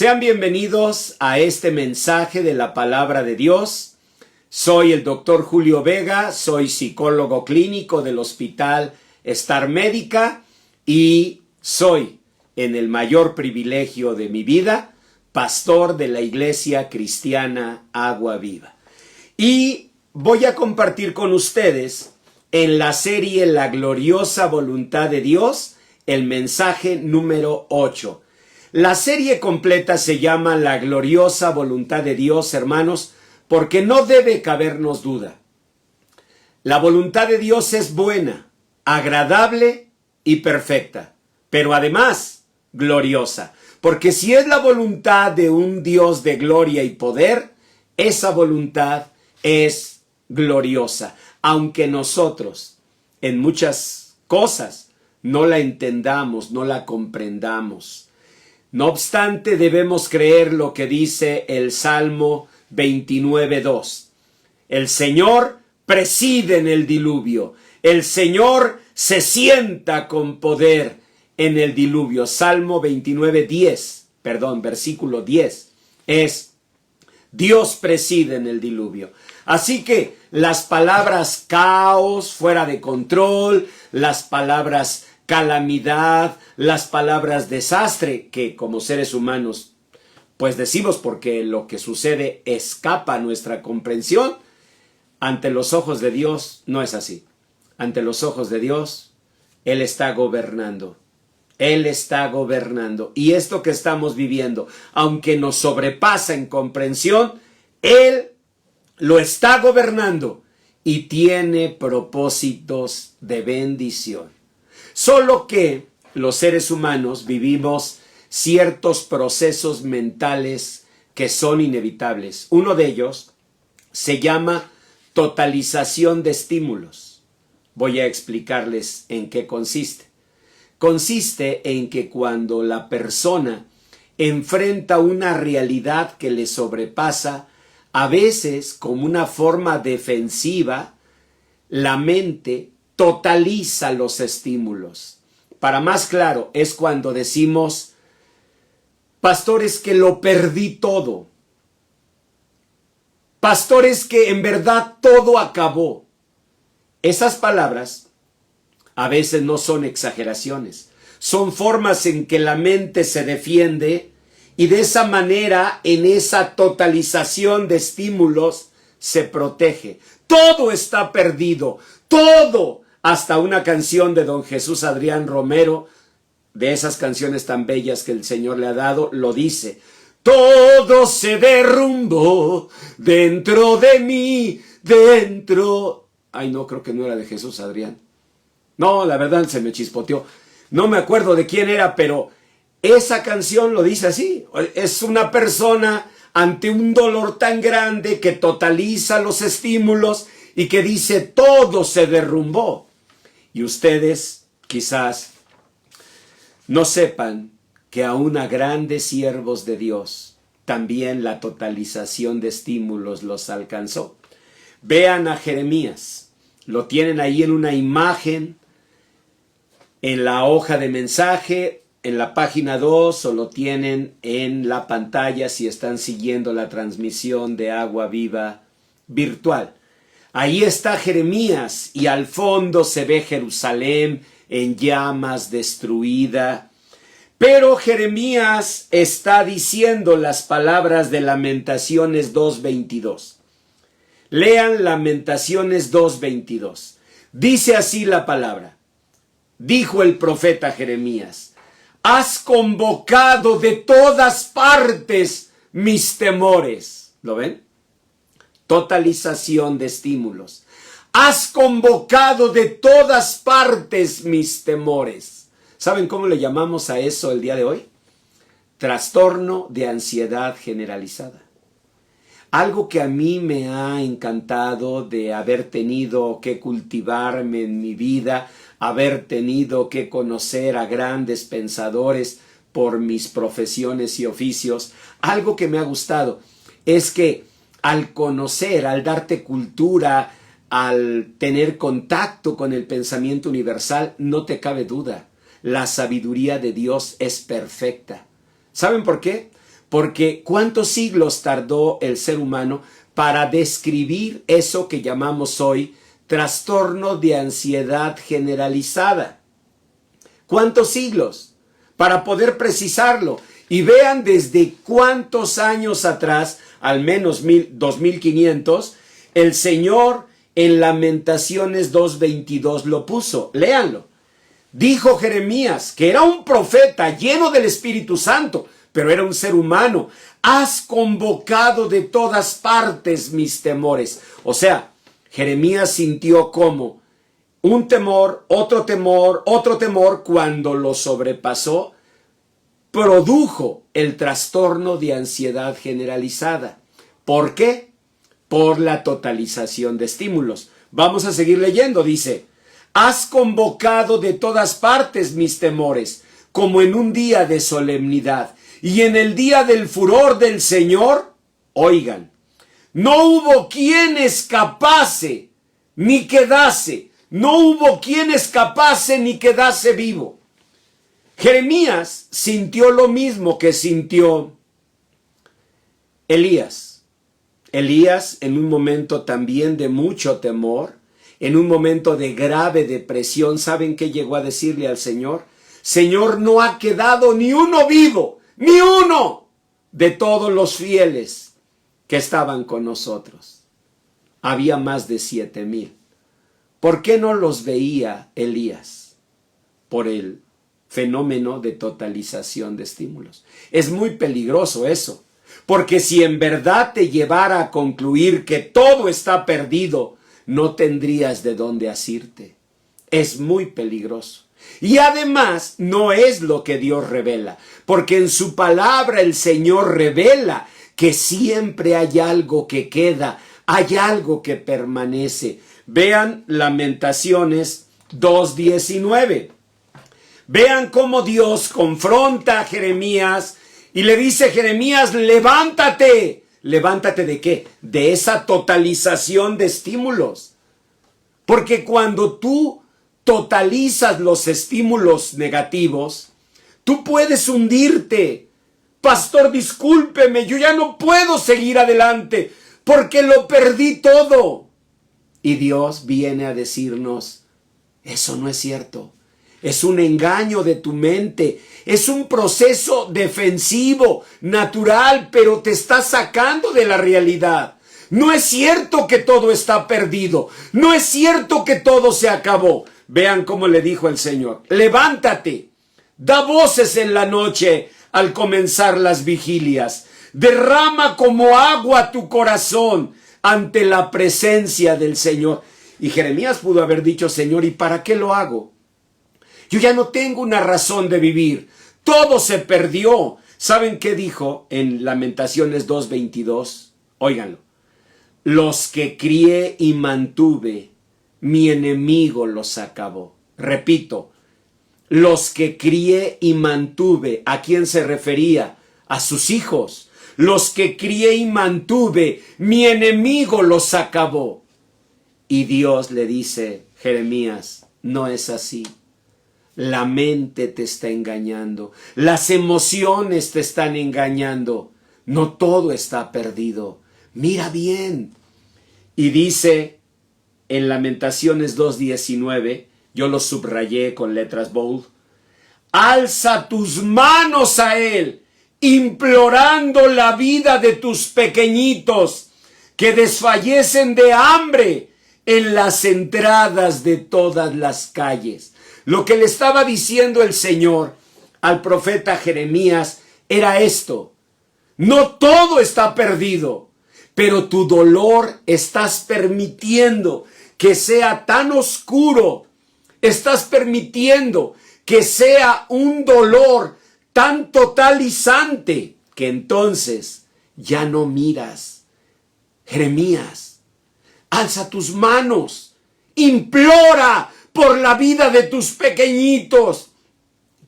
Sean bienvenidos a este mensaje de la Palabra de Dios. Soy el doctor Julio Vega, soy psicólogo clínico del Hospital Star Médica y soy, en el mayor privilegio de mi vida, pastor de la Iglesia Cristiana Agua Viva. Y voy a compartir con ustedes en la serie La Gloriosa Voluntad de Dios, el mensaje número 8. La serie completa se llama La Gloriosa Voluntad de Dios, hermanos, porque no debe cabernos duda. La voluntad de Dios es buena, agradable y perfecta, pero además gloriosa. Porque si es la voluntad de un Dios de gloria y poder, esa voluntad es gloriosa. Aunque nosotros en muchas cosas no la entendamos, no la comprendamos. No obstante, debemos creer lo que dice el Salmo 29:2. El Señor preside en el diluvio. El Señor se sienta con poder en el diluvio. Salmo 29:10, versículo 10, es Dios preside en el diluvio. Así que las palabras caos, fuera de control, las palabras calamidad, las palabras desastre, que como seres humanos pues decimos porque lo que sucede escapa a nuestra comprensión, ante los ojos de Dios no es así. Ante los ojos de Dios, Él está gobernando. Él está gobernando. Y esto que estamos viviendo, aunque nos sobrepasa en comprensión, Él lo está gobernando y tiene propósitos de bendición. Solo que los seres humanos vivimos ciertos procesos mentales que son inevitables. Uno de ellos se llama totalización de estímulos. Voy a explicarles en qué consiste. Consiste en que cuando la persona enfrenta una realidad que le sobrepasa, a veces como una forma defensiva, la mente totaliza los estímulos. Para más claro, es cuando decimos, pastor, es que lo perdí todo. Pastor, es que en verdad todo acabó. Esas palabras a veces no son exageraciones. Son formas en que la mente se defiende y de esa manera, en esa totalización de estímulos, se protege. Todo está perdido. Todo. Hasta una canción de don Jesús Adrián Romero, de esas canciones tan bellas que el Señor le ha dado, lo dice. Todo se derrumbó dentro de mí, dentro. Ay, no, creo que no era de Jesús Adrián. No, la verdad se me chispoteó. No me acuerdo de quién era, pero esa canción lo dice así. Es una persona ante un dolor tan grande que totaliza los estímulos y que dice todo se derrumbó. Y ustedes quizás no sepan que aún a grandes siervos de Dios también la totalización de estímulos los alcanzó. Vean a Jeremías. Lo tienen ahí en una imagen, en la hoja de mensaje, en la página 2, o lo tienen en la pantalla si están siguiendo la transmisión de Agua Viva virtual. Ahí está Jeremías y al fondo se ve Jerusalén en llamas, destruida. Pero Jeremías está diciendo las palabras de Lamentaciones 2:22. Lean Lamentaciones 2:22. Dice así la palabra. Dijo el profeta Jeremías: has convocado de todas partes mis temores. ¿Lo ven? Totalización de estímulos. Has convocado de todas partes mis temores. ¿Saben cómo le llamamos a eso el día de hoy? Trastorno de ansiedad generalizada. Algo que a mí me ha encantado de haber tenido que cultivarme en mi vida, haber tenido que conocer a grandes pensadores por mis profesiones y oficios, algo que me ha gustado es que al conocer, al darte cultura, al tener contacto con el pensamiento universal, no te cabe duda, la sabiduría de Dios es perfecta. ¿Saben por qué? porque ¿cuántos siglos tardó el ser humano para describir eso que llamamos hoy trastorno de ansiedad generalizada? ¿Cuántos siglos para poder precisarlo? Y vean desde cuántos años atrás, al menos 2500, el Señor en Lamentaciones 2:22 lo puso. Léanlo. Dijo Jeremías, que era un profeta lleno del Espíritu Santo, pero era un ser humano. Has convocado de todas partes mis temores. O sea, Jeremías sintió como un temor, otro temor, cuando lo sobrepasó, produjo el trastorno de ansiedad generalizada. ¿Por qué? Por la totalización de estímulos. Vamos a seguir leyendo, dice, has convocado de todas partes mis temores, como en un día de solemnidad, y en el día del furor del Señor, oigan, no hubo quien escapase, ni quedase, no hubo quien escapase ni quedase vivo. Jeremías sintió lo mismo que sintió Elías. Elías, en un momento también de mucho temor, en un momento de grave depresión, ¿saben qué llegó a decirle al Señor? Señor, no ha quedado ni uno vivo, ni uno de todos los fieles que estaban con nosotros. Había más de 7,000. ¿Por qué no los veía Elías? Por el fenómeno de totalización de estímulos. Es muy peligroso eso, porque si en verdad te llevara a concluir que todo está perdido, no tendrías de dónde asirte. Es muy peligroso. Y además no es lo que Dios revela, porque en su palabra el Señor revela que siempre hay algo que queda, hay algo que permanece. Vean Lamentaciones 2:19. Vean cómo Dios confronta a Jeremías y le dice, Jeremías, levántate. ¿Levántate de qué? De esa totalización de estímulos. Porque cuando tú totalizas los estímulos negativos, tú puedes hundirte. Pastor, discúlpeme, yo ya no puedo seguir adelante porque lo perdí todo. Y Dios viene a decirnos, eso no es cierto. Es un engaño de tu mente. Es un proceso defensivo, natural, pero te está sacando de la realidad. No es cierto que todo está perdido. No es cierto que todo se acabó. Vean cómo le dijo el Señor. Levántate, da voces en la noche al comenzar las vigilias. Derrama como agua tu corazón ante la presencia del Señor. Y Jeremías pudo haber dicho, Señor, ¿y para qué lo hago? Yo ya no tengo una razón de vivir. Todo se perdió. ¿Saben qué dijo en Lamentaciones 2:22? Óiganlo. Los que crié y mantuve, mi enemigo los acabó. Repito, los que crié y mantuve, ¿a quién se refería? A sus hijos. Los que crié y mantuve, mi enemigo los acabó. Y Dios le dice, Jeremías, no es así. La mente te está engañando. Las emociones te están engañando. No todo está perdido. Mira bien. Y dice en Lamentaciones 2:19, yo lo subrayé con letras bold, alza tus manos a Él, implorando la vida de tus pequeñitos, que desfallecen de hambre en las entradas de todas las calles. Lo que le estaba diciendo el Señor al profeta Jeremías era esto. No todo está perdido, pero tu dolor estás permitiendo que sea tan oscuro. Estás permitiendo que sea un dolor tan totalizante que entonces ya no miras. Jeremías, alza tus manos, implora por la vida de tus pequeñitos.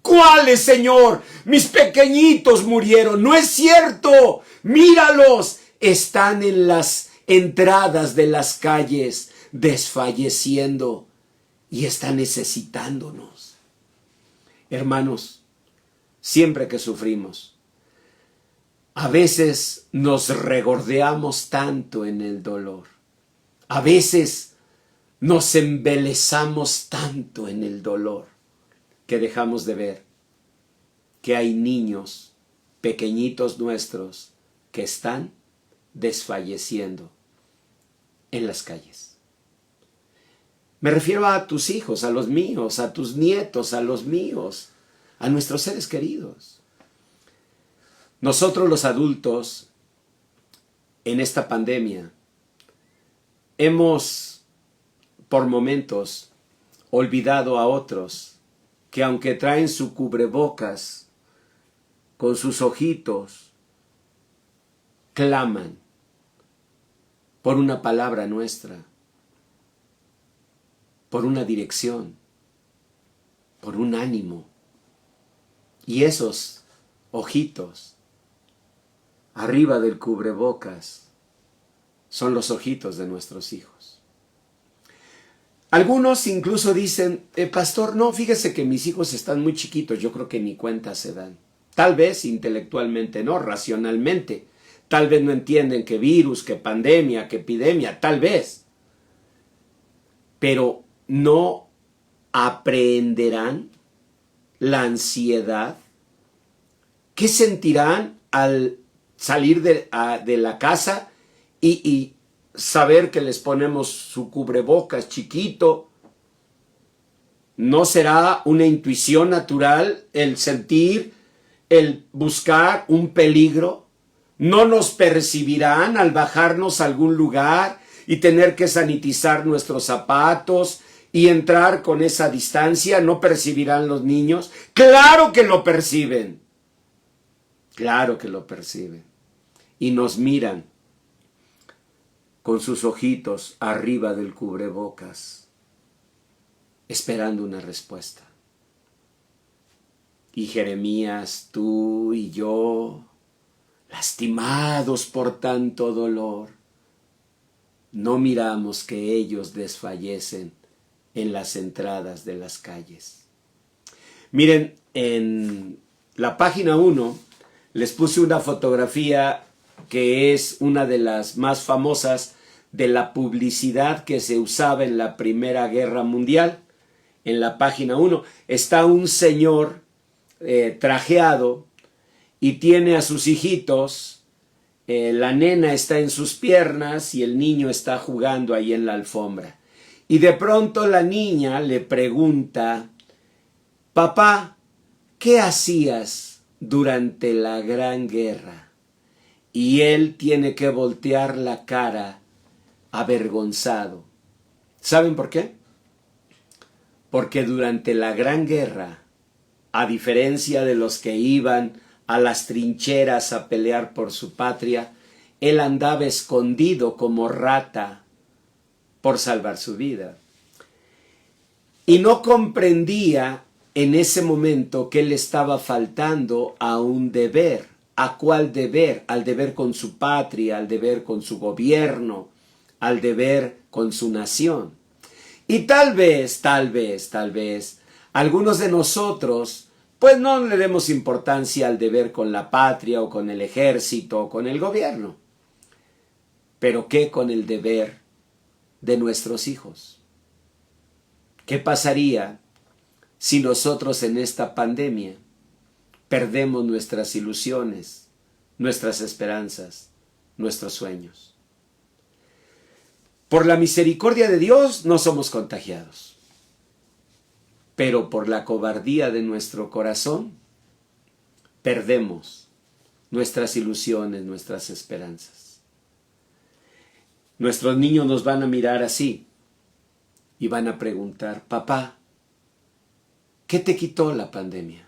¿Cuáles, Señor? Mis pequeñitos murieron. No es cierto. Míralos. Están en las entradas de las calles desfalleciendo y están necesitándonos. Hermanos, siempre que sufrimos, A veces nos regordeamos tanto en el dolor. A veces nos embelezamos tanto en el dolor que dejamos de ver que hay niños pequeñitos nuestros que están desfalleciendo en las calles. Me refiero a tus hijos, a los míos, a tus nietos, a los míos, a nuestros seres queridos. Nosotros los adultos, en esta pandemia, hemos por momentos olvidado a otros que aunque traen su cubrebocas con sus ojitos, claman por una palabra nuestra, por una dirección, por un ánimo. Y esos ojitos arriba del cubrebocas son los ojitos de nuestros hijos. Algunos incluso dicen, pastor, no, fíjese que mis hijos están muy chiquitos, yo creo que ni cuenta se dan. Tal vez intelectualmente no, racionalmente. Tal vez no entienden que virus, que pandemia, que epidemia, tal vez. Pero no aprehenderán la ansiedad. ¿Qué sentirán al salir de la casa y saber que les ponemos su cubrebocas chiquito? ¿No será una intuición natural el sentir, el buscar un peligro? ¿No nos percibirán al bajarnos a algún lugar y tener que sanitizar nuestros zapatos y entrar con esa distancia? ¿No percibirán los niños? ¡Claro que lo perciben! Claro que lo perciben. Y nos miran con sus ojitos arriba del cubrebocas, esperando una respuesta. Y Jeremías, tú y yo, lastimados por tanto dolor, no miramos que ellos desfallecen en las entradas de las calles. Miren, en la página 1 les puse una fotografía que es una de las más famosas de la publicidad que se usaba en la Primera Guerra Mundial. En la página 1 está un señor trajeado y tiene a sus hijitos, la nena está en sus piernas y el niño está jugando ahí en la alfombra. Y de pronto la niña le pregunta, papá, ¿qué hacías durante la Gran Guerra? Y él tiene que voltear la cara avergonzado. ¿Saben por qué? Porque durante la Gran Guerra, a diferencia de los que iban a las trincheras a pelear por su patria, él andaba escondido como rata por salvar su vida. Y no comprendía en ese momento que él estaba faltando a un deber. ¿A cuál deber? Al deber con su patria, al deber con su gobierno, al deber con su nación. Y tal vez, algunos de nosotros, pues no le demos importancia al deber con la patria o con el ejército o con el gobierno. Pero ¿qué con el deber de nuestros hijos? ¿Qué pasaría si nosotros en esta pandemia perdemos nuestras ilusiones, nuestras esperanzas, nuestros sueños? Por la misericordia de Dios no somos contagiados, pero por la cobardía de nuestro corazón perdemos nuestras ilusiones, nuestras esperanzas. Nuestros niños nos van a mirar así y van a preguntar, papá, ¿qué te quitó la pandemia?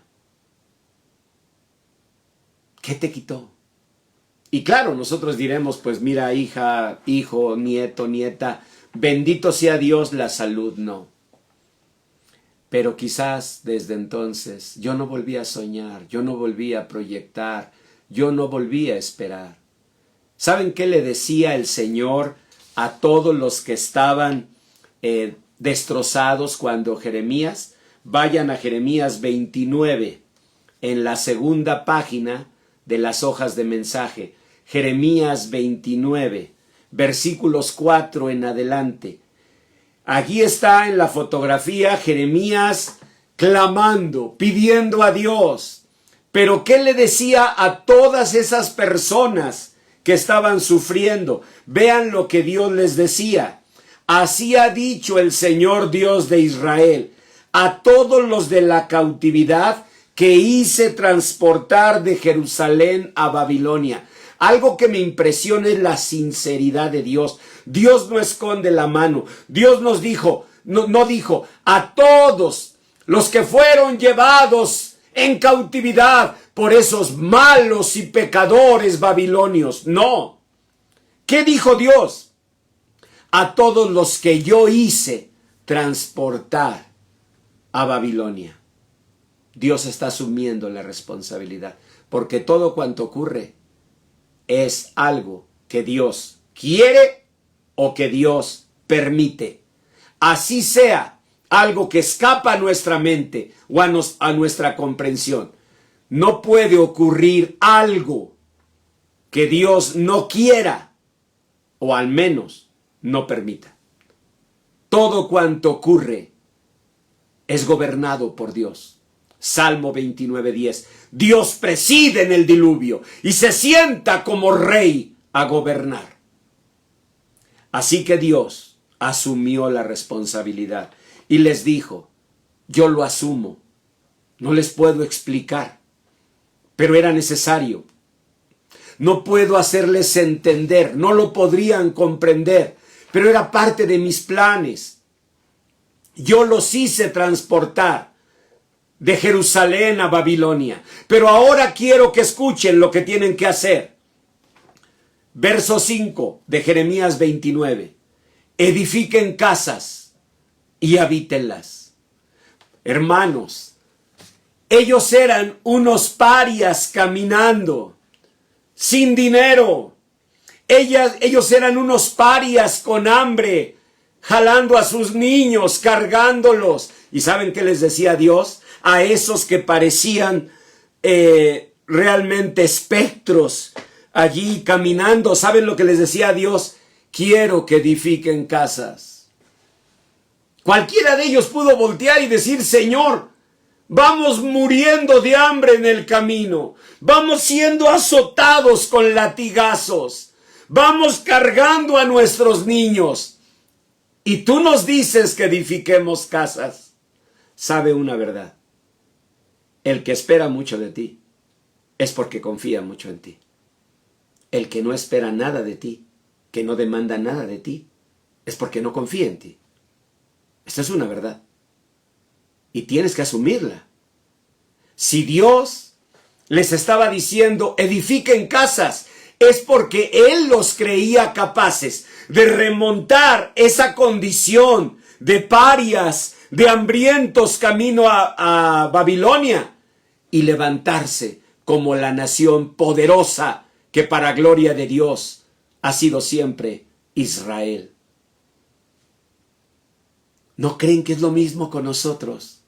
¿Qué te quitó? Y claro, nosotros diremos, pues mira, hija, hijo, nieto, nieta, bendito sea Dios, la salud no. Pero quizás desde entonces yo no volví a soñar, yo no volví a proyectar, yo no volví a esperar. ¿Saben qué le decía el Señor a todos los que estaban destrozados cuando Jeremías? Vayan a Jeremías 29, en la segunda página, de las hojas de mensaje. Jeremías 29, versículos 4 en adelante. Aquí está en la fotografía Jeremías clamando, pidiendo a Dios. Pero ¿qué le decía a todas esas personas que estaban sufriendo? Vean lo que Dios les decía. Así ha dicho el Señor Dios de Israel a todos los de la cautividad que hice transportar de Jerusalén a Babilonia. Algo que me impresiona es la sinceridad de Dios. Dios no esconde la mano. Dios nos dijo, no dijo, a todos los que fueron llevados en cautividad por esos malos y pecadores babilonios. No. ¿Qué dijo Dios? A todos los que yo hice transportar a Babilonia. Dios está asumiendo la responsabilidad, porque todo cuanto ocurre es algo que Dios quiere o que Dios permite. Así sea algo que escapa a nuestra mente o a nuestra comprensión. No puede ocurrir algo que Dios no quiera o al menos no permita. Todo cuanto ocurre es gobernado por Dios. Salmo 29:10. Dios preside en el diluvio y se sienta como rey a gobernar. Así que Dios asumió la responsabilidad y les dijo, yo lo asumo. No les puedo explicar, pero era necesario. No puedo hacerles entender, no lo podrían comprender, pero era parte de mis planes. Yo los hice transportar de Jerusalén a Babilonia, pero ahora quiero que escuchen lo que tienen que hacer. Verso 5 de Jeremías 29. Edifiquen casas y habítenlas. Hermanos, ellos eran unos parias caminando, sin dinero. Ellos eran unos parias con hambre, jalando a sus niños, cargándolos. ¿Y saben qué les decía Dios? A esos que parecían realmente espectros allí caminando. ¿Saben lo que les decía Dios? Quiero que edifiquen casas. Cualquiera de ellos pudo voltear y decir, Señor, vamos muriendo de hambre en el camino. Vamos siendo azotados con latigazos. Vamos cargando a nuestros niños. Y tú nos dices que edifiquemos casas. Sabe una verdad. El que espera mucho de ti es porque confía mucho en ti. El que no espera nada de ti, que no demanda nada de ti, es porque no confía en ti. Esta es una verdad. Y tienes que asumirla. Si Dios les estaba diciendo, edifiquen casas, es porque Él los creía capaces de remontar esa condición de parias, de hambrientos camino a Babilonia y levantarse como la nación poderosa que para gloria de Dios ha sido siempre Israel. ¿No creen que es lo mismo con nosotros?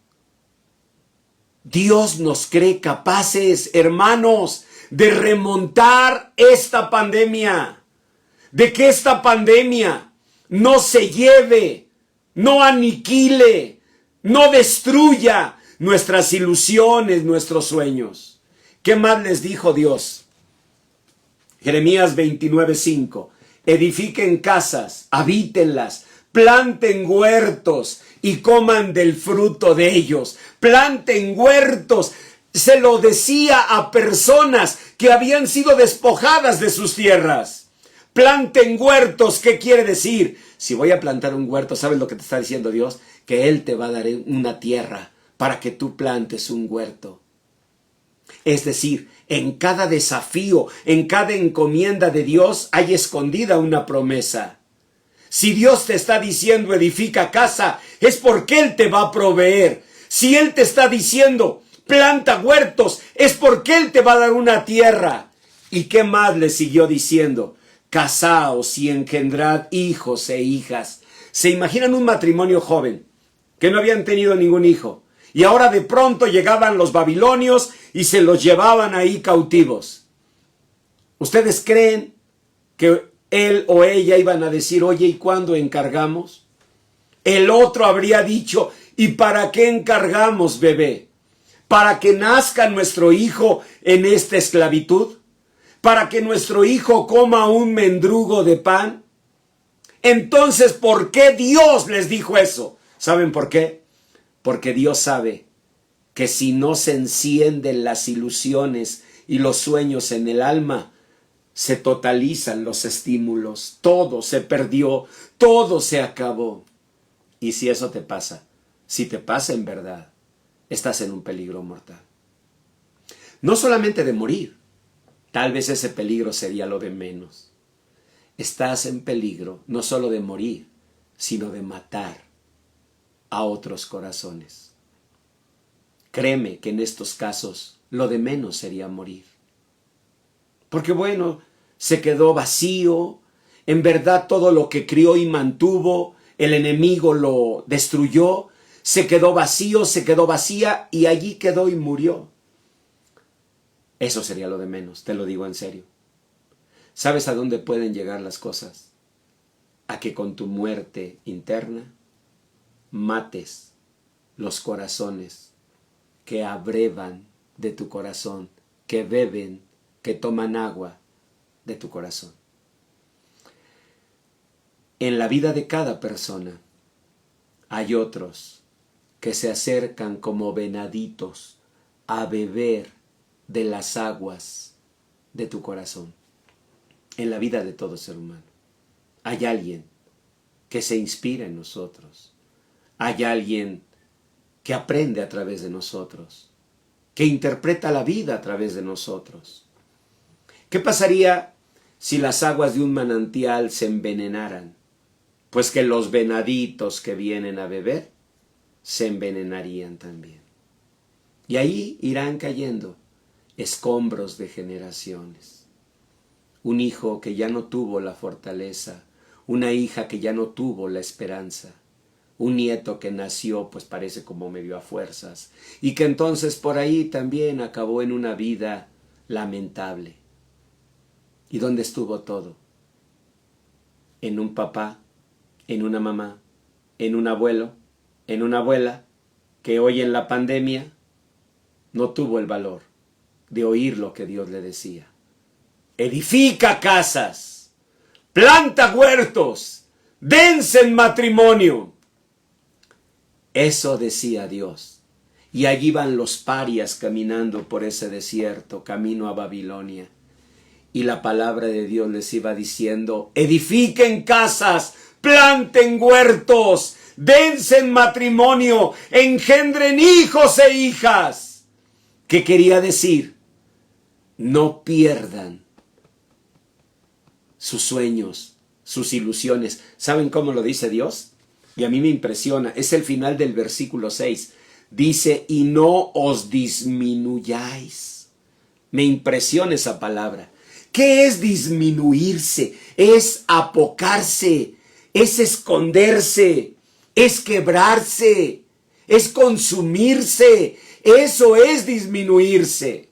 Dios nos cree capaces, hermanos, de remontar esta pandemia, de que esta pandemia no se lleve, no aniquile, no destruya nuestras ilusiones, nuestros sueños. ¿Qué más les dijo Dios? Jeremías 29:5. Edifiquen casas, habítenlas, planten huertos y coman del fruto de ellos. Planten huertos. Se lo decía a personas que habían sido despojadas de sus tierras. Planten huertos, ¿qué quiere decir? Si voy a plantar un huerto, ¿sabes lo que te está diciendo Dios? Que Él te va a dar una tierra para que tú plantes un huerto. Es decir, en cada desafío, en cada encomienda de Dios hay escondida una promesa. Si Dios te está diciendo edifica casa, es porque Él te va a proveer. Si Él te está diciendo planta huertos, es porque Él te va a dar una tierra. ¿Y qué más le siguió diciendo? Casaos y engendrad hijos e hijas. ¿Se imaginan un matrimonio joven que no habían tenido ningún hijo? Y ahora de pronto llegaban los babilonios y se los llevaban ahí cautivos. ¿Ustedes creen que él o ella iban a decir, oye, ¿y cuándo encargamos? El otro habría dicho, ¿y para qué encargamos, bebé? ¿Para que nazca nuestro hijo en esta esclavitud? ¿Para que nuestro hijo coma un mendrugo de pan? Entonces, ¿por qué Dios les dijo eso? ¿Saben por qué? Porque Dios sabe que si no se encienden las ilusiones y los sueños en el alma, se totalizan los estímulos, todo se perdió, todo se acabó. Y si eso te pasa, si te pasa en verdad, estás en un peligro mortal. No solamente de morir, tal vez ese peligro sería lo de menos. Estás en peligro no solo de morir, sino de matar a otros corazones. Créeme que en estos casos lo de menos sería morir. Porque bueno, se quedó vacío, en verdad todo lo que crió y mantuvo, el enemigo lo destruyó, se quedó vacío, se quedó vacía y allí quedó y murió. Eso sería lo de menos, te lo digo en serio. ¿Sabes a dónde pueden llegar las cosas? A que con tu muerte interna mates los corazones que abrevan de tu corazón, que beben, que toman agua de tu corazón. En la vida de cada persona hay otros que se acercan como venaditos a beber de las aguas de tu corazón. En la vida de todo ser humano hay alguien que se inspira en nosotros. Hay alguien que aprende a través de nosotros, que interpreta la vida a través de nosotros. ¿Qué pasaría si las aguas de un manantial se envenenaran? Pues que los venaditos que vienen a beber se envenenarían también. Y ahí irán cayendo escombros de generaciones. Un hijo que ya no tuvo la fortaleza, una hija que ya no tuvo la esperanza, un nieto que nació pues parece como medio a fuerzas y que entonces por ahí también acabó en una vida lamentable. ¿Y dónde estuvo todo? En un papá, en una mamá, en un abuelo, en una abuela que hoy en la pandemia no tuvo el valor de oír lo que Dios le decía. Edifica casas, planta huertos, dense en matrimonio. Eso decía Dios. Y allí van los parias caminando por ese desierto, camino a Babilonia. Y la palabra de Dios les iba diciendo, edifiquen casas, planten huertos, dense en matrimonio, engendren hijos e hijas. ¿Qué quería decir? No pierdan sus sueños, sus ilusiones. ¿Saben cómo lo dice Dios? Y a mí me impresiona, es el final del versículo 6. Dice, y no os disminuyáis. Me impresiona esa palabra. ¿Qué es disminuirse? Es apocarse, es esconderse, es quebrarse, es consumirse. Eso es disminuirse.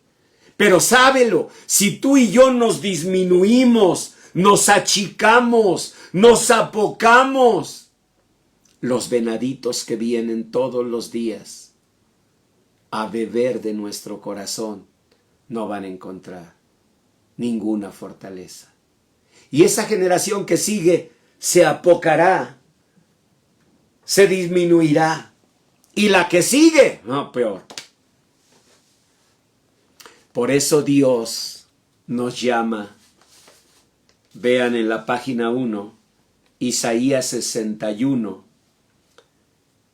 Pero sábelo, si tú y yo nos disminuimos, nos achicamos, nos apocamos, los venaditos que vienen todos los días a beber de nuestro corazón no van a encontrar ninguna fortaleza. Y esa generación que sigue se apocará, se disminuirá. Y la que sigue, no, peor. Por eso Dios nos llama. Vean en la página 1, Isaías 61,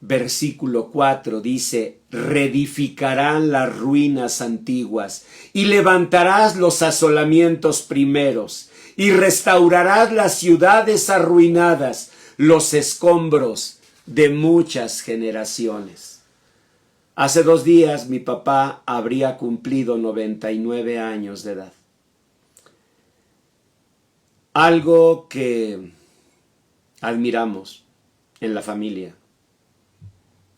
versículo 4, dice, reedificarán las ruinas antiguas y levantarás los asolamientos primeros y restaurarás las ciudades arruinadas, los escombros de muchas generaciones. Hace 2 días mi papá habría cumplido 99 años de edad. Algo que admiramos en la familia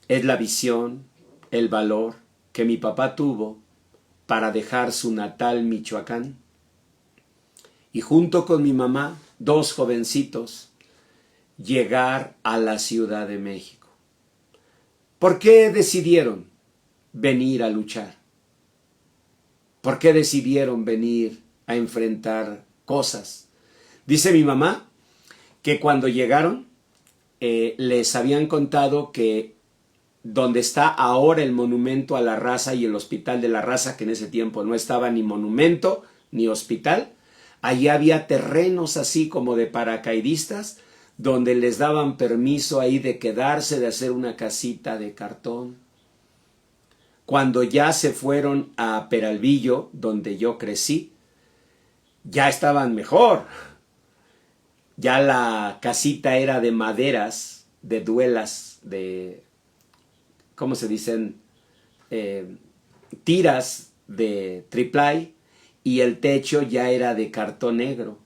es la visión, el valor que mi papá tuvo para dejar su natal Michoacán y junto con mi mamá, 2 jovencitos, llegar a la Ciudad de México. ¿Por qué decidieron venir a luchar? ¿Por qué decidieron venir a enfrentar cosas? Dice mi mamá que cuando llegaron les habían contado que donde está ahora el monumento a la raza y el hospital de la raza, que en ese tiempo no estaba ni monumento ni hospital, allí había terrenos así como de paracaidistas, donde les daban permiso ahí de quedarse, de hacer una casita de cartón. Cuando ya se fueron a Peralvillo, donde yo crecí, ya estaban mejor. Ya la casita era de maderas, de duelas, de, ¿cómo se dicen? Tiras de triplay, y el techo ya era de cartón negro.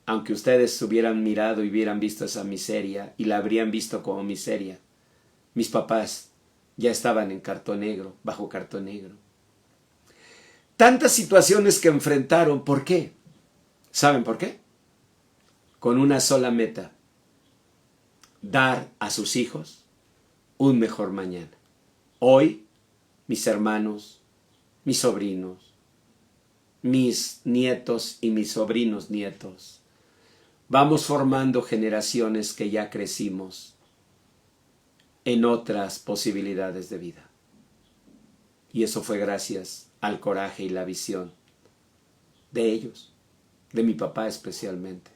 Aunque ustedes hubieran mirado y hubieran visto esa miseria, y la habrían visto como miseria, mis papás ya estaban en cartón negro, bajo cartón negro. Tantas situaciones que enfrentaron, ¿por qué? ¿Saben por qué? Con una sola meta: dar a sus hijos un mejor mañana. Hoy, mis hermanos, mis sobrinos, mis nietos y mis sobrinos nietos, vamos formando generaciones que ya crecimos en otras posibilidades de vida. Y eso fue gracias al coraje y la visión de ellos, de mi papá especialmente.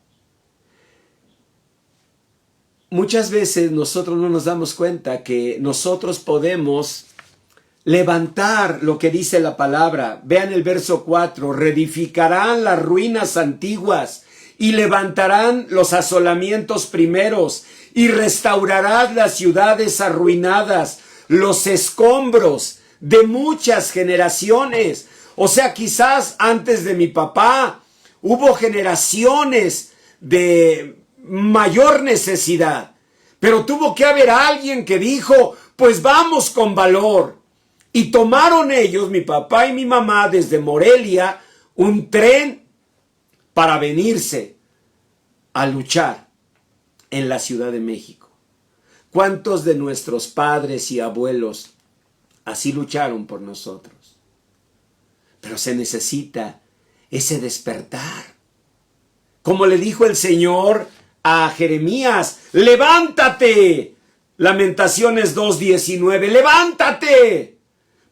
Muchas veces nosotros no nos damos cuenta que nosotros podemos levantar lo que dice la palabra. Vean el verso 4, reedificarán las ruinas antiguas y levantarán los asolamientos primeros y restaurarás las ciudades arruinadas, los escombros de muchas generaciones. O sea, quizás antes de mi papá hubo generaciones de mayor necesidad, pero tuvo que haber alguien que dijo, pues vamos con valor. Y tomaron ellos, mi papá y mi mamá, desde Morelia, un tren para venirse a luchar en la Ciudad de México. ¿Cuántos de nuestros padres y abuelos así lucharon por nosotros? Pero se necesita ese despertar. Como le dijo el Señor a Jeremías, levántate. Lamentaciones 2:19, levántate.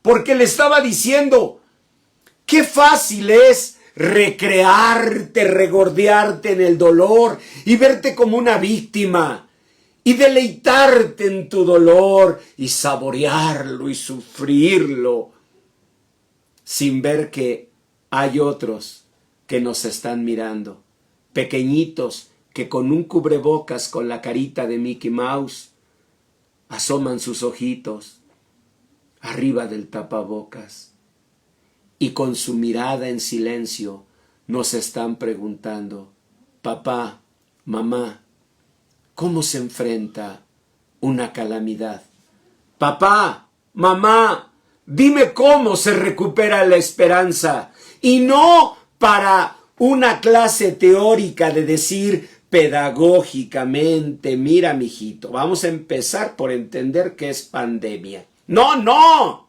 Porque le estaba diciendo, qué fácil es recrearte, regordearte en el dolor y verte como una víctima y deleitarte en tu dolor y saborearlo y sufrirlo sin ver que hay otros que nos están mirando, pequeñitos que con un cubrebocas con la carita de Mickey Mouse asoman sus ojitos arriba del tapabocas y con su mirada en silencio nos están preguntando, papá, mamá, ¿cómo se enfrenta una calamidad? Papá, mamá, dime cómo se recupera la esperanza. Y no para una clase teórica de decir pedagógicamente, mira, mijito, vamos a empezar por entender qué es pandemia. No, no,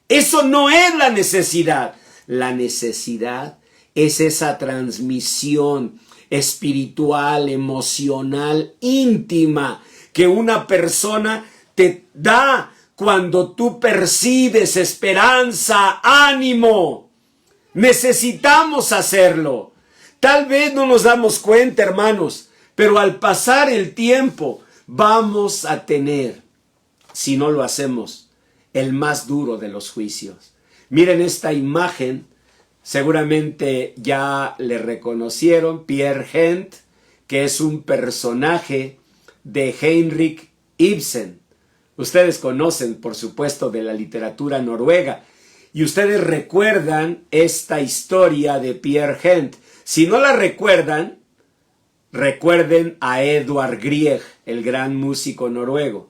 eso no es la necesidad. La necesidad es esa transmisión espiritual, emocional, íntima, que una persona te da cuando tú percibes esperanza, ánimo. Necesitamos hacerlo. Tal vez no nos damos cuenta, hermanos, pero al pasar el tiempo vamos a tener, si no lo hacemos, el más duro de los juicios. Miren esta imagen, seguramente ya le reconocieron, Peer Gynt, que es un personaje de Henrik Ibsen. Ustedes conocen, por supuesto, de la literatura noruega. Y ustedes recuerdan esta historia de Peer Gynt. Si no la recuerdan, recuerden a Edvard Grieg, el gran músico noruego.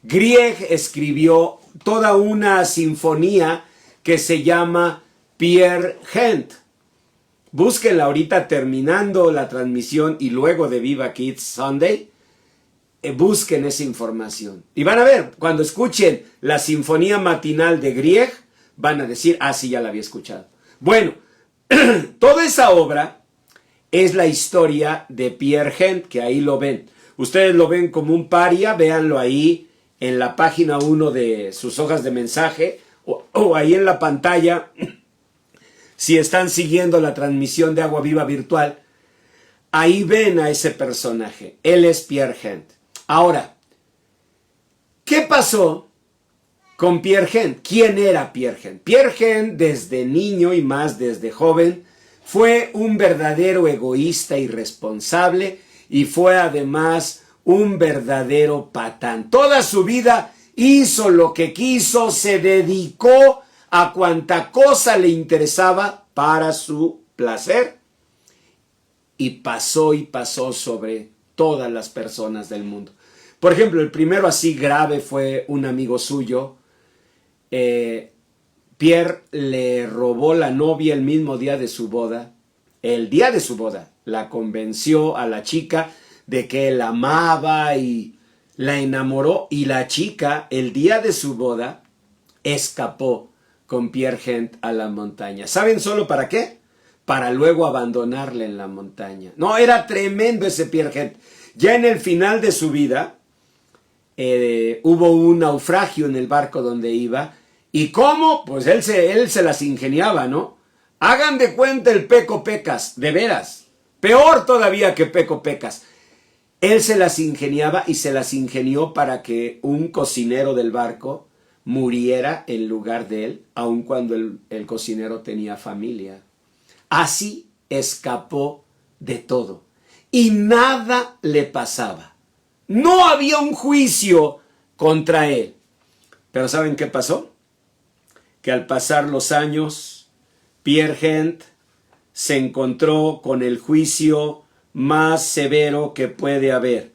Grieg escribió toda una sinfonía que se llama Peer Gynt. Búsquenla ahorita terminando la transmisión y luego de Viva Kids Sunday. Busquen esa información. Y van a ver, cuando escuchen la sinfonía matinal de Grieg, van a decir, ah, sí, ya la había escuchado. Bueno, toda esa obra es la historia de Pierre Gent, que ahí lo ven. Ustedes lo ven como un paria, véanlo ahí en la página 1 de sus hojas de mensaje, o ahí en la pantalla, si están siguiendo la transmisión de Agua Viva virtual, ahí ven a ese personaje. Él es Pierre Gent. Ahora, ¿qué pasó con Pierre Gent? ¿Quién era Pierre Gent? Pierre Gent, desde niño y más desde joven, fue un verdadero egoísta irresponsable y fue además un verdadero patán. Toda su vida hizo lo que quiso, se dedicó a cuanta cosa le interesaba para su placer y pasó sobre todas las personas del mundo. Por ejemplo, el primero así grave fue un amigo suyo. Pierre le robó la novia el mismo día de su boda. El día de su boda la convenció a la chica de que él amaba y la enamoró. Y la chica, el día de su boda, escapó con Pierre Gent a la montaña. ¿Saben solo para qué? Para luego abandonarle en la montaña. No, era tremendo ese Pierre Gent. Ya en el final de su vida, hubo un naufragio en el barco donde iba. ¿Y cómo? Pues él se las ingeniaba, ¿no? Hagan de cuenta el Peco Pecas, de veras. Peor todavía que Peco Pecas. Él se las ingeniaba y se las ingenió para que un cocinero del barco muriera en lugar de él, aun cuando el cocinero tenía familia. Así escapó de todo. Y nada le pasaba. No había un juicio contra él. Pero ¿saben qué pasó? Que al pasar los años, Pierre Gent se encontró con el juicio más severo que puede haber.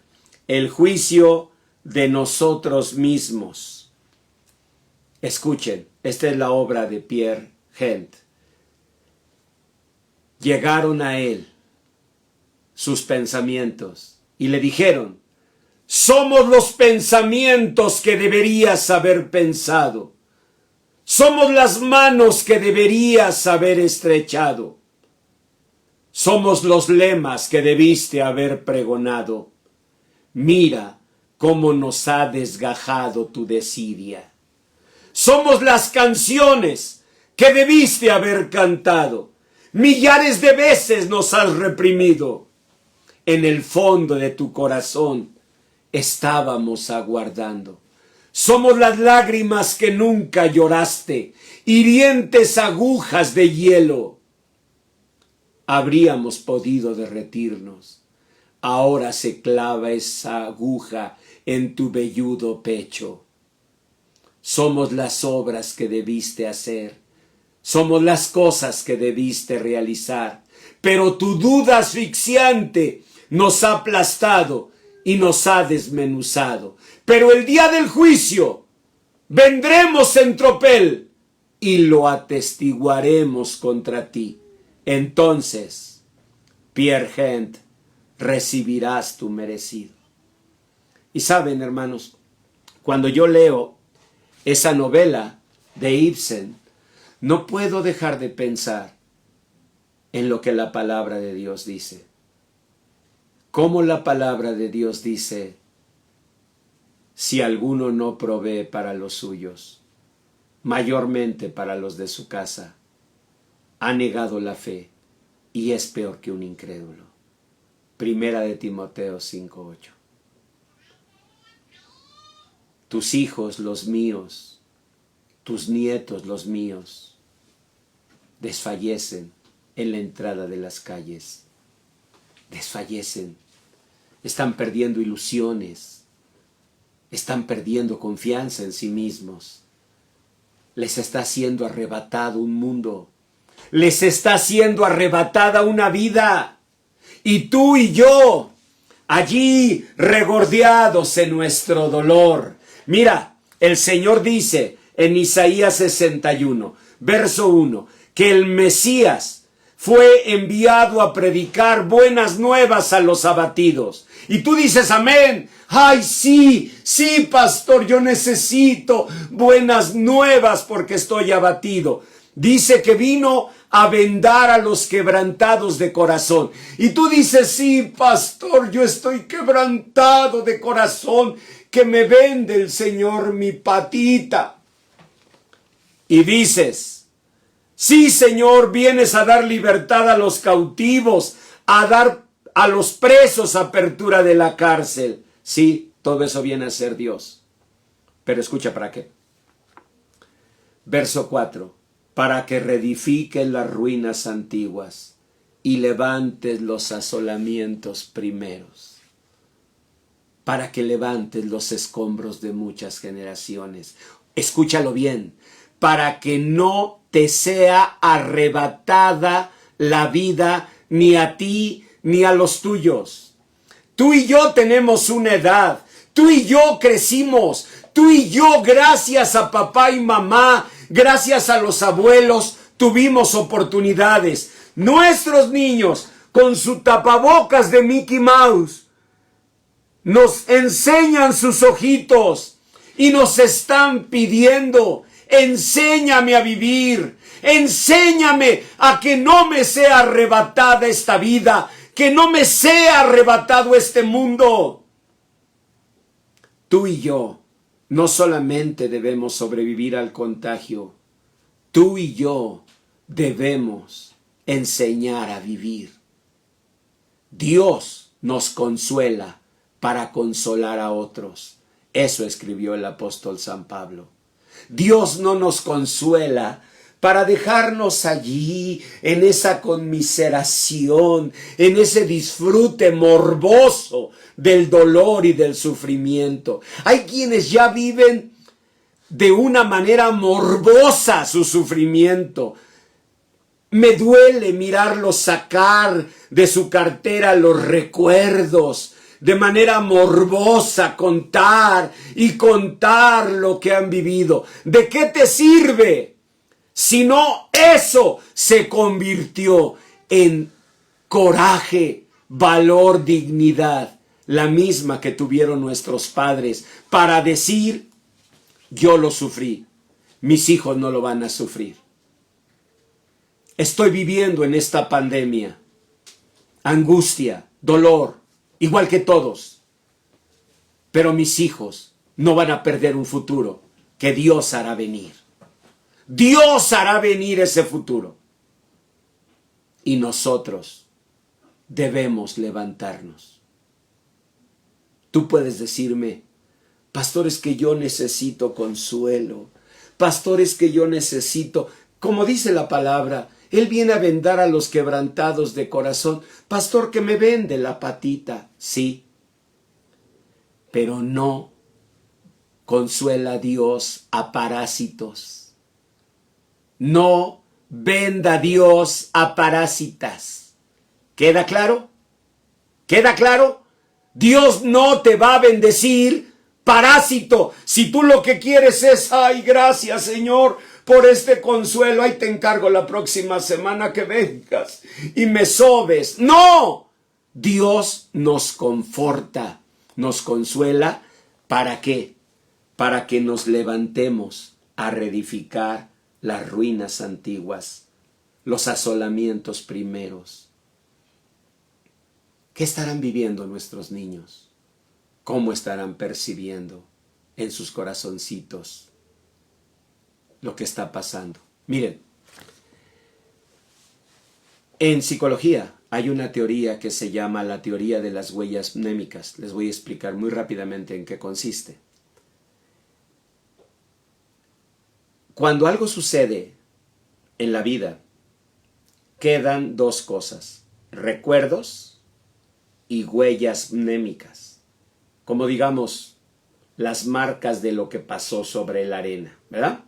El juicio de nosotros mismos. Escuchen, esta es la obra de Pierre Gent. Llegaron a él sus pensamientos y le dijeron: somos los pensamientos que deberías haber pensado. Somos las manos que deberías haber estrechado. Somos los lemas que debiste haber pregonado. Mira cómo nos ha desgajado tu desidia. Somos las canciones que debiste haber cantado. Millares de veces nos has reprimido. En el fondo de tu corazón estábamos aguardando. Somos las lágrimas que nunca lloraste, hirientes agujas de hielo. Habríamos podido derretirnos. Ahora se clava esa aguja en tu velludo pecho. Somos las obras que debiste hacer. Somos las cosas que debiste realizar. Pero tu duda asfixiante nos ha aplastado y nos ha desmenuzado. Pero el día del juicio vendremos en tropel y lo atestiguaremos contra ti. Entonces, Pierre Gent, recibirás tu merecido. Y saben, hermanos, cuando yo leo esa novela de Ibsen, no puedo dejar de pensar en lo que la palabra de Dios dice. Cómo la palabra de Dios dice: si alguno no provee para los suyos, mayormente para los de su casa, ha negado la fe y es peor que un incrédulo. Primera de Timoteo 5:8. Tus hijos, los míos, tus nietos, los míos, desfallecen en la entrada de las calles. Desfallecen. Están perdiendo ilusiones. Están perdiendo confianza en sí mismos. Les está siendo arrebatado un mundo. Les está siendo arrebatada una vida. Y tú y yo, allí regordeados en nuestro dolor. Mira, el Señor dice en Isaías 61, verso 1, que el Mesías fue enviado a predicar buenas nuevas a los abatidos. Y tú dices amén. Ay, sí, sí, pastor, yo necesito buenas nuevas porque estoy abatido. Dice que vino a vendar a los quebrantados de corazón. Y tú dices, sí, pastor, yo estoy quebrantado de corazón, que me vende el Señor mi patita. Y dices, sí, Señor, vienes a dar libertad a los cautivos, a dar a los presos apertura de la cárcel. Sí, todo eso viene a ser Dios. Pero escucha para qué. Verso 4. Para que reedifiques las ruinas antiguas y levantes los asolamientos primeros. Para que levantes los escombros de muchas generaciones. Escúchalo bien. Para que no te sea arrebatada la vida ni a ti ni a los tuyos. Tú y yo tenemos una edad. Tú y yo crecimos. Tú y yo, gracias a papá y mamá, gracias a los abuelos, tuvimos oportunidades. Nuestros niños, con su tapabocas de Mickey Mouse, nos enseñan sus ojitos y nos están pidiendo, enséñame a vivir, enséñame a que no me sea arrebatada esta vida, que no me sea arrebatado este mundo. Tú y yo no solamente debemos sobrevivir al contagio, tú y yo debemos enseñar a vivir. Dios nos consuela para consolar a otros. Eso escribió el apóstol San Pablo. Dios no nos consuela para dejarnos allí en esa conmiseración, en ese disfrute morboso del dolor y del sufrimiento. Hay quienes ya viven de una manera morbosa su sufrimiento. Me duele mirarlos sacar de su cartera los recuerdos, de manera morbosa contar y contar lo que han vivido. ¿De qué te sirve? Si no, eso se convirtió en coraje, valor, dignidad, la misma que tuvieron nuestros padres para decir, yo lo sufrí, mis hijos no lo van a sufrir. Estoy viviendo en esta pandemia angustia, dolor, igual que todos, pero mis hijos no van a perder un futuro que Dios hará venir. Dios hará venir ese futuro. Y nosotros debemos levantarnos. Tú puedes decirme, pastor, es que yo necesito consuelo. Pastor, es que yo necesito, como dice la palabra, Él viene a vendar a los quebrantados de corazón. Pastor, que me vende la patita. Sí, pero no consuela a Dios a parásitos. No venda Dios a parásitas. ¿Queda claro? ¿Queda claro? Dios no te va a bendecir parásito. Si tú lo que quieres es, ay, gracias Señor por este consuelo, ahí te encargo la próxima semana que vengas y me sobes. ¡No! Dios nos conforta, nos consuela. ¿Para qué? Para que nos levantemos a reedificar las ruinas antiguas, los asolamientos primeros. ¿Qué estarán viviendo nuestros niños? ¿Cómo estarán percibiendo en sus corazoncitos lo que está pasando? Miren, en psicología hay una teoría que se llama la teoría de las huellas mnémicas. Les voy a explicar muy rápidamente en qué consiste. Cuando algo sucede en la vida, quedan dos cosas: recuerdos y huellas mnémicas. Como digamos, las marcas de lo que pasó sobre la arena, ¿verdad?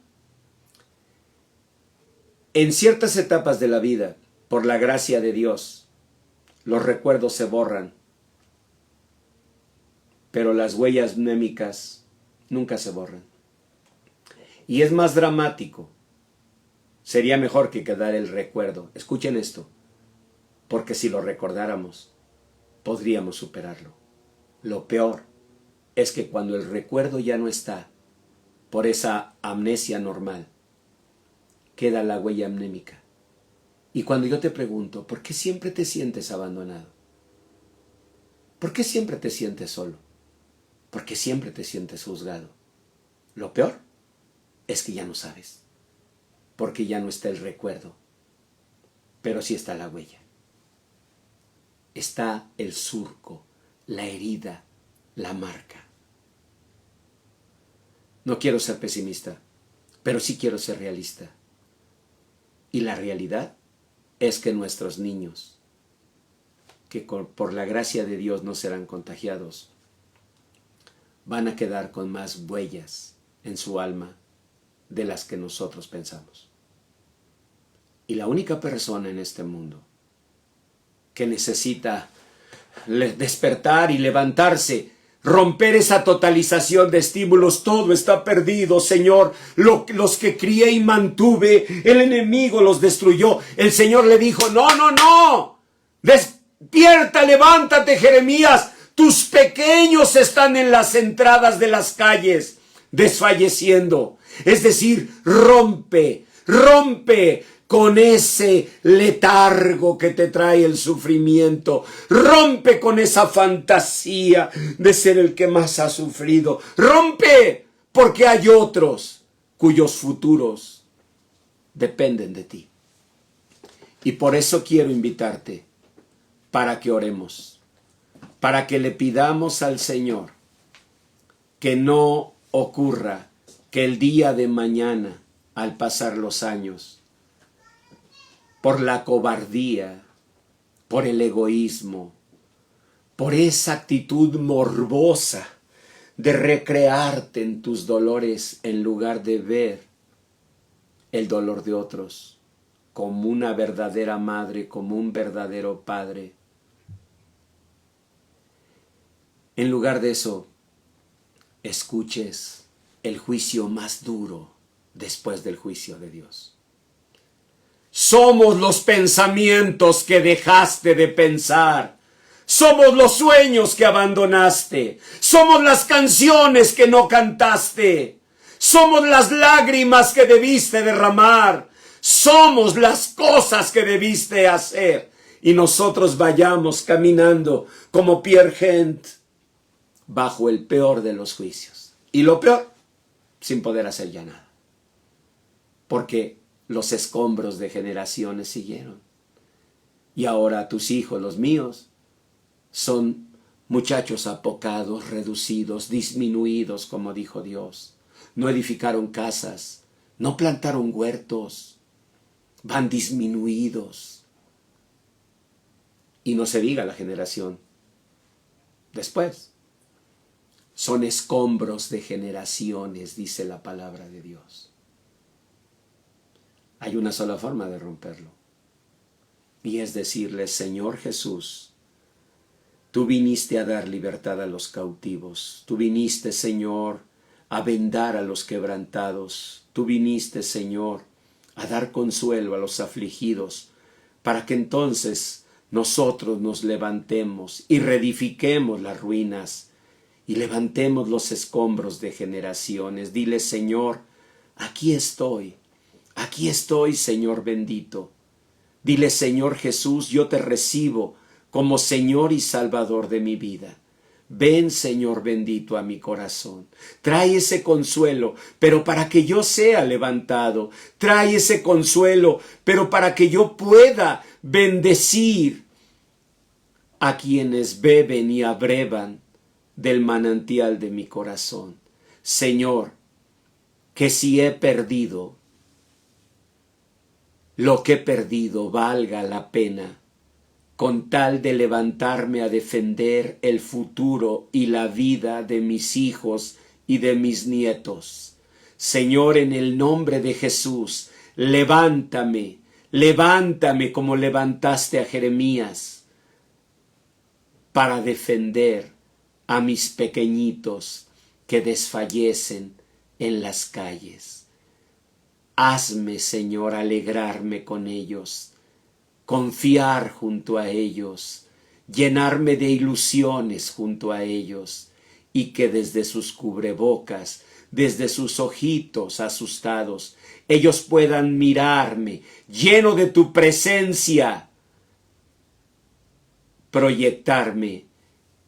En ciertas etapas de la vida, por la gracia de Dios, los recuerdos se borran, pero las huellas mnémicas nunca se borran. Y es más dramático. Sería mejor que quedara el recuerdo. Escuchen esto. porque si lo recordáramos, podríamos superarlo. Lo peor es que cuando el recuerdo ya no está, por esa amnesia normal, queda la huella amnémica. Y cuando yo te pregunto, ¿por qué siempre te sientes abandonado? ¿Por qué siempre te sientes solo? ¿Por qué siempre te sientes juzgado? Lo peor es que ya no sabes, porque ya no está el recuerdo, pero sí está la huella. Está el surco, la herida, la marca. No quiero ser pesimista, pero sí quiero ser realista. Y la realidad es que nuestros niños, que por la gracia de Dios no serán contagiados, van a quedar con más huellas en su alma de las que nosotros pensamos. Y la única persona en este mundo que necesita despertar y levantarse, romper esa totalización de estímulos, todo está perdido, Señor, los que crié y mantuve, el enemigo los destruyó. El Señor le dijo, no, despierta, levántate, Jeremías, tus pequeños están en las entradas de las calles, desfalleciendo. Es decir, rompe con ese letargo que te trae el sufrimiento. Rompe con esa fantasía de ser el que más ha sufrido. Rompe, porque hay otros cuyos futuros dependen de ti. Y por eso quiero invitarte para que oremos, para que le pidamos al Señor que no ocurra que el día de mañana, al pasar los años, por la cobardía, por el egoísmo, por esa actitud morbosa de recrearte en tus dolores en lugar de ver el dolor de otros como una verdadera madre, como un verdadero padre. En lugar de eso, escuches el juicio más duro después del juicio de Dios. Somos los pensamientos que dejaste de pensar. Somos los sueños que abandonaste. Somos las canciones que no cantaste. Somos las lágrimas que debiste derramar. Somos las cosas que debiste hacer. Y nosotros vayamos caminando como Pierre Gent bajo el peor de los juicios. Y lo peor, sin poder hacer ya nada. Porque los escombros de generaciones siguieron. Y ahora tus hijos, los míos, son muchachos apocados, reducidos, disminuidos, como dijo Dios. No edificaron casas, no plantaron huertos, van disminuidos. Y no se diga la generación después. Son escombros de generaciones, dice la palabra de Dios. Hay una sola forma de romperlo. Y es decirle, Señor Jesús, tú viniste a dar libertad a los cautivos. Tú viniste, Señor, a vendar a los quebrantados. Tú viniste, Señor, a dar consuelo a los afligidos, para que entonces nosotros nos levantemos y reedifiquemos las ruinas y levantemos los escombros de generaciones. Dile, Señor, aquí estoy, Señor bendito. Dile, Señor Jesús, yo te recibo como Señor y Salvador de mi vida. Ven, Señor bendito, a mi corazón. Trae ese consuelo, pero para que yo sea levantado. Trae ese consuelo, pero para que yo pueda bendecir a quienes beben y abrevan del manantial de mi corazón. Señor, que si he perdido, lo que he perdido valga la pena, con tal de levantarme a defender el futuro y la vida de mis hijos y de mis nietos. Señor, en el nombre de Jesús, levántame como levantaste a Jeremías, para defender a mis pequeñitos que desfallecen en las calles. Hazme, Señor, alegrarme con ellos, confiar junto a ellos, llenarme de ilusiones junto a ellos, y que desde sus cubrebocas, desde sus ojitos asustados, ellos puedan mirarme lleno de tu presencia, proyectarme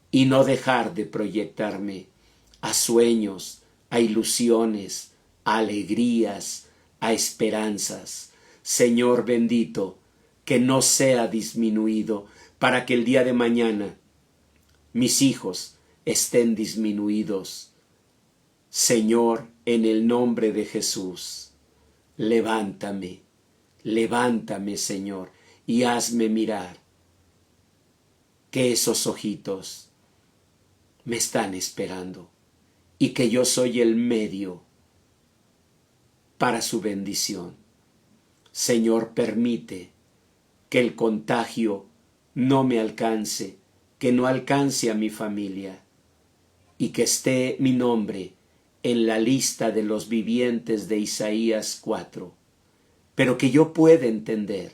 y no dejar de proyectarme a sueños, a ilusiones, a alegrías, a esperanzas. Señor bendito, que no sea disminuido para que el día de mañana mis hijos estén disminuidos. Señor, en el nombre de Jesús, levántame, levántame, Señor, y hazme mirar que esos ojitos me están esperando y que yo soy el medio para su bendición. Señor, permite que el contagio no me alcance, que no alcance a mi familia, y que esté mi nombre en la lista de los vivientes de Isaías 4, pero que yo pueda entender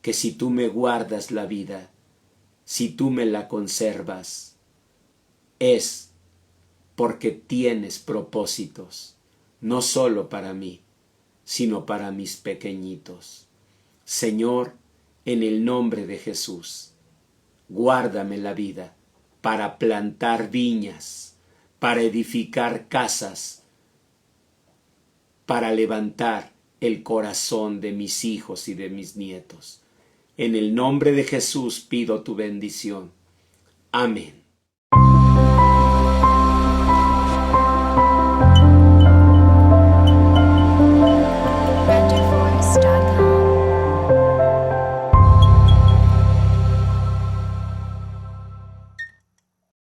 que si tú me guardas la vida, si tú me la conservas, es porque tienes propósitos, no solo para mí, sino para mis pequeñitos. Señor, en el nombre de Jesús, guárdame la vida para plantar viñas, para edificar casas, para levantar el corazón de mis hijos y de mis nietos. En el nombre de Jesús pido tu bendición. Amén.